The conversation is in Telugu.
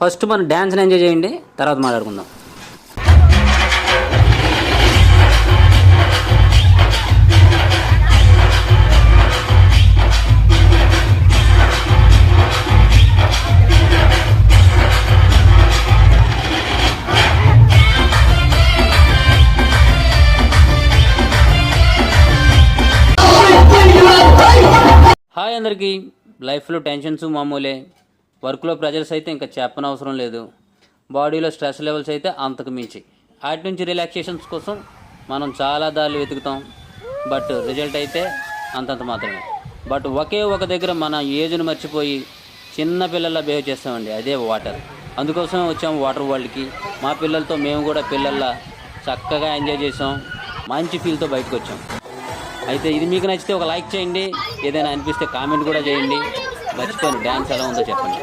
ఫస్ట్ మనం డ్యాన్స్ని ఎంజాయ్ చేయండి, తర్వాత మాట్లాడుకుందాం. హాయ్ అందరికీ. లైఫ్లో టెన్షన్స్ మామూలే, వర్క్లో ప్రెజర్స్ అయితే ఇంకా చెప్పనవసరం లేదు, బాడీలో స్ట్రెస్ లెవెల్స్ అయితే అంతకు మించి. వాటి నుంచి రిలాక్సేషన్స్ కోసం మనం చాలా దారులు వెతుకుతాం, బట్ రిజల్ట్ అయితే అంతంత మాత్రమే. బట్ ఒకే ఒక దగ్గర మన ఏజ్ను మర్చిపోయి చిన్న పిల్లల్లా బిహేవ్ చేస్తామండి, అదే వాటర్. అందుకోసమే వచ్చాము వాటర్ వరల్డ్కి. మా పిల్లలతో మేము కూడా పిల్లల్లా చక్కగా ఎంజాయ్ చేసాం, మంచి ఫీల్తో బయటకు వచ్చాం. అయితే ఇది మీకు నచ్చితే ఒక లైక్ చేయండి, ఏదైనా అనిపిస్తే కామెంట్ కూడా చేయండి. మర్చిపోండి, డ్యాన్స్ ఎలా ఉందో చెప్పండి.